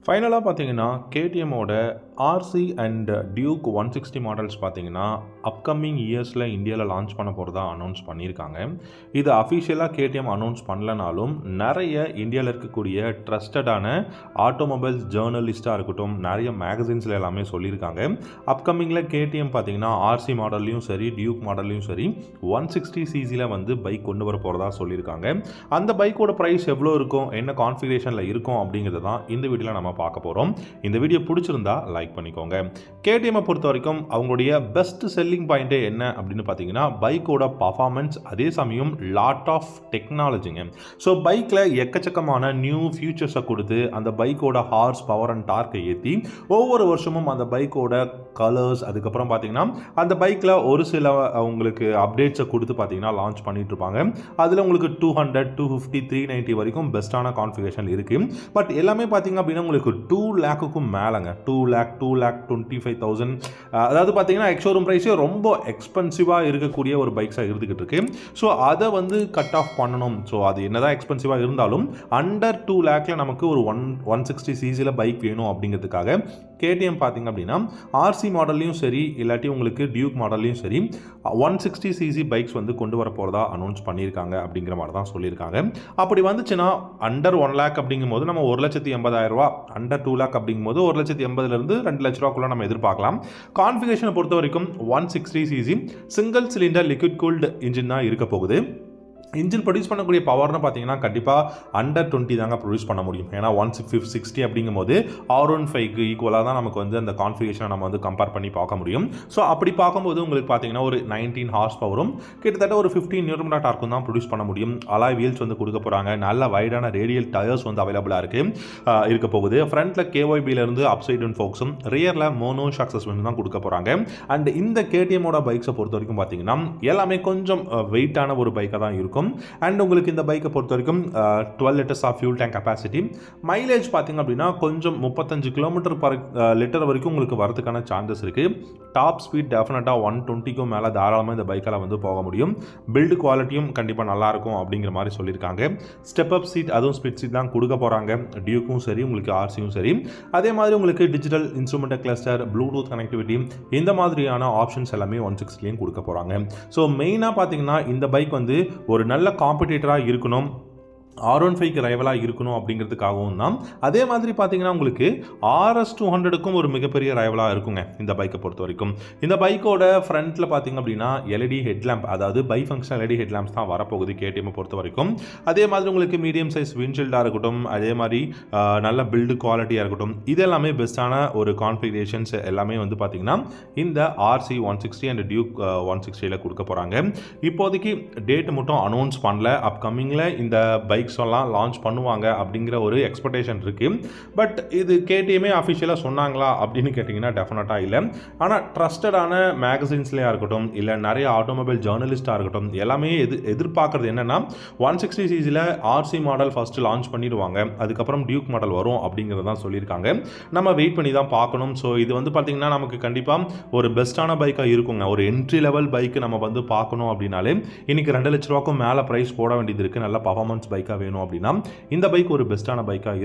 ஃபைனலாக பார்த்தீங்கன்னா கேடிஎம்மோட RC and Duke 160 models பார்த்தீங்கன்னா அப்கமிங் இயர்ஸில் இந்தியாவில் லான்ச் பண்ண போகிறதா அனௌன்ஸ் பண்ணியிருக்காங்க. இது அஃபிஷியலாக கேடிஎம் அனௌன்ஸ் பண்ணலனாலும் நிறைய இந்தியாவில் இருக்கக்கூடிய ட்ரஸ்டடான ஆட்டோமொபைல்ஸ் ஜேர்னலிஸ்ட்டாக இருக்கட்டும், நிறைய மேகசின்ஸில் எல்லாமே சொல்லியிருக்காங்க. அப்கமிங்கில் கேடிஎம் பார்த்தீங்கன்னா ஆர்சி மாடல்லையும் சரி, டியூக் மாடல்லையும் சரி 160 சிசியில் வந்து பைக் கொண்டு வர போகிறதா சொல்லியிருக்காங்க. அந்த பைக்கோட ப்ரைஸ் எவ்வளோ இருக்கும், என்ன கான்ஃபிகரேஷனில் இருக்கும் அப்படிங்கிறது தான் இந்த வீடியோவில் நம்ம பார்க்க போகிறோம். இந்த வீடியோ பிடிச்சிருந்தா லைக் பண்ணிக்கோங்க. கேடிஎம்மை பொறுத்த வரைக்கும் அவங்களுடைய பெஸ்ட் செல்லிங் பாயிண்டே என்ன அப்படின்னு பார்த்தீங்கன்னா பைக்கோட பர்ஃபார்மன்ஸ், அதே சமயம் லாட் ஆஃப் டெக்னாலஜிங்க. ஸோ பைக்கில் எக்கச்சக்கமான நியூ ஃபியூச்சர்ஸை கொடுத்து அந்த பைக்கோட ஹார்ஸ் பவர் அண்ட் டார்க்கை ஏற்றி ஒவ்வொரு வருஷமும் அந்த பைக்கோட கலர்ஸ், அதுக்கப்புறம் பார்த்தீங்கன்னா அந்த பைக்கில் ஒரு சில உங்களுக்கு அப்டேட்ஸை கொடுத்து பார்த்தீங்கன்னா லான்ச் பண்ணிட்டு இருப்பாங்க. அதில் உங்களுக்கு 200, 250, 390 வரைக்கும் பெஸ்ட்டான கான்ஃபிகரேஷன் இருக்குது. பட் எல்லாமே பார்த்தீங்க அப்படின்னா உங்களுக்கு 2 லேக்குக்கும் மேலேங்க. 2,25,000 அதாவது பார்த்தீங்கன்னா எக்ஸோரூம் ப்ரைஸே ரொம்ப எக்ஸ்பென்சிவாக இருக்கக்கூடிய ஒரு பைக்ஸாக இருந்துக்கிட்டு இருக்கு. ஸோ அதை வந்து கட் ஆஃப் பண்ணணும். ஸோ அது என்னதான் எக்ஸ்பென்சிவாக இருந்தாலும் அண்டர் 2 லேக்கில் நமக்கு ஒரு 160 சிசியில் பைக் வேணும் அப்படிங்கிறதுக்காக கேடிஎம் பார்த்தீங்க அப்படின்னா ஆர்சி மாடல்லையும் சரி, இல்லாட்டி உங்களுக்கு டியூக் மாடல்லையும் சரி 160 சிசி பைக்ஸ் வந்து கொண்டு வர போகிறதா அனௌன்ஸ் பண்ணியிருக்காங்க அப்படிங்கிற மாதிரி தான் சொல்லியிருக்காங்க. அப்படி வந்துச்சுன்னா அண்டர் 1 லேக் அப்படிங்கும்போது நம்ம 1,80,000 அண்டர் 2 லேக் அப்படிங்கும்போது 1,80,000 2 லட்ச ரூபாக்குள்ள நம்ம எதிர்பார்க்கலாம். கான்ஃபிகரேஷனை பொறுத்த வரைக்கும் 160 CC single cylinder liquid cooled engine தான் இருக்க போகுது. இன்ஜின் ப்ரொடியூஸ் பண்ணக்கூடிய பவர்னு பார்த்தீங்கன்னா கண்டிப்பாக அண்டர் 20 தாங்க ப்ரொடியூஸ் பண்ண முடியும். ஏன்னா 160 அப்படிங்கும்போது R15க்கு ஈக்குவலாக தான் நமக்கு வந்து அந்த கான்ஃபிகரேஷனை நம்ம வந்து கம்பேர் பண்ணி பார்க்க முடியும். ஸோ அப்படி பார்க்கும்போது உங்களுக்கு பார்த்தீங்கன்னா ஒரு 19 ஹார்ஸ் பவரும் கிட்டத்தட்ட ஒரு 15 நியூட்டன் டார்க்கும் தான் ப்ரொடியூஸ் பண்ண முடியும். அலாய் வீல்ஸ் வந்து கொடுக்க போகிறாங்க. நல்ல வைடான ரேடியல் டயர்ஸ் வந்து அவைலபிளாக இருக்க போகுது. ஃப்ரண்ட்டில் KYBலேருந்து அப்சைட் டவுன் ஃபோக்ஸும், ரியரில் மோனோ ஷாக் சஸ்பென்ஷன் தான் கொடுக்க போகிறாங்க. அண்ட் இந்த கேடிஎம்மோட பைக்ஸை பொறுத்த வரைக்கும் பார்த்தீங்கன்னா எல்லாமே கொஞ்சம் வெயிட்டான ஒரு பைக்காக தான் இருக்கும். அண்ட் உங்களுக்கு இந்த பைக்கை பொறுத்த வரைக்கும் 12 litres of fuel tank capacity, mileage பார்த்தீங்க அப்படின்னா கொஞ்சம் 35 கிலோமீட்டர் பர் லிட்டர் வரைக்கும் உங்களுக்கு வரதுக்கான சான்சஸ் இருக்குது. டாப் ஸ்பீட் டெஃபினட்டாக 120க்கும் மேலே தாராளமாக இந்த பைக்கால் வந்து போக முடியும். பில்டு குவாலிட்டியும் கண்டிப்பாக நல்லாயிருக்கும் அப்படிங்கிற மாதிரி சொல்லியிருக்காங்க. ஸ்டெப் அப் சீட், அதுவும் ஸ்பிட் சீட் தான் கொடுக்க போகிறாங்க. டியூக்கும் சரி, உங்களுக்கு ஆர்சியும் சரி. அதே மாதிரி உங்களுக்கு digital instrument cluster, Bluetooth connectivity, இந்த மாதிரியான ஆப்ஷன்ஸ் எல்லாமே 160லையும் கொடுக்க போகிறாங்க. ஸோ மெயினாக பார்த்தீங்கன்னா இந்த பைக் வந்து ஒரு நல்ல காம்படிட்டராக இருக்கணும், R15க்கு ரைவலாக இருக்கணும் அப்படிங்கிறதுக்காகவும் தான். அதே மாதிரி பார்த்தீங்கன்னா உங்களுக்கு RS200க்கும் ஒரு மிகப்பெரிய ரைவலாக இருக்குங்க இந்த பைக்கை பொறுத்த வரைக்கும். இந்த பைக்கோட ஃப்ரண்ட்டில் பார்த்தீங்க அப்படின்னா LED ஹெட்லாம்ப், அதாவது பை ஃபங்க்ஷனல் LED ஹெட்லாம்ப்ஸ் தான் வரப்போகுது கேடிஎம்மை பொறுத்த வரைக்கும். அதே மாதிரி உங்களுக்கு மீடியம் சைஸ் விண்ட்ஷீல்டாக இருக்கட்டும், அதே மாதிரி நல்ல பில்டு குவாலிட்டியாக இருக்கட்டும், இது எல்லாமே பெஸ்ட்டான ஒரு கான்ஃபிகரேஷன்ஸ் எல்லாமே வந்து பார்த்தீங்கன்னா இந்த RC 160 அண்ட் டியூக் 160ல கொடுக்க போகிறாங்க. இப்போதைக்கு டேட் மட்டும் அனௌன்ஸ் பண்ணல. அப்கமிங்கில் இந்த பைக்ஸ் எல்லாம் லான்ச் பண்ணுவாங்க அப்படிங்கிற ஒரு எக்ஸ்பெக்டேஷன் இருக்கு. பட் இது கேடிஎம்மே அஃபிஷியலாக சொன்னாங்களா அப்படின்னு கேட்டிங்கன்னா டெஃபினட்டாக இல்லை. ஆனால் ட்ரஸ்டடான மேகசின்ஸ்லையாக இருக்கட்டும், இல்லை நிறைய ஆட்டோமொபைல் ஜேர்னலிஸ்டாக இருக்கட்டும், எல்லாமே எதிர்பார்க்குறது என்னென்னா 160 சிசியில் ஆர்சி மாடல் ஃபஸ்ட்டு லான்ச் பண்ணிடுவாங்க, அதுக்கப்புறம் டியூக் மாடல் வரும் அப்படிங்கிறது தான் சொல்லியிருக்காங்க. நம்ம வெயிட் பண்ணி தான் பார்க்கணும். ஸோ இது வந்து பார்த்திங்கன்னா நமக்கு கண்டிப்பாக ஒரு பெஸ்ட்டான பைக்காக இருக்குங்க. ஒரு என்ட்ரி லெவல் பைக்கு நம்ம வந்து பார்க்கணும் அப்படின்னாலே இன்றைக்கி 2 லட்ச ரூபாய்க்கும் மேலே ப்ரைஸ் போட வேண்டியது இருக்குது. நல்ல பர்ஃபார்மன்ஸ் பைக்காக வேணும் அப்படின்னா இந்த பைக் ஒரு பெஸ்ட்டான பைக்காக இருக்கும்.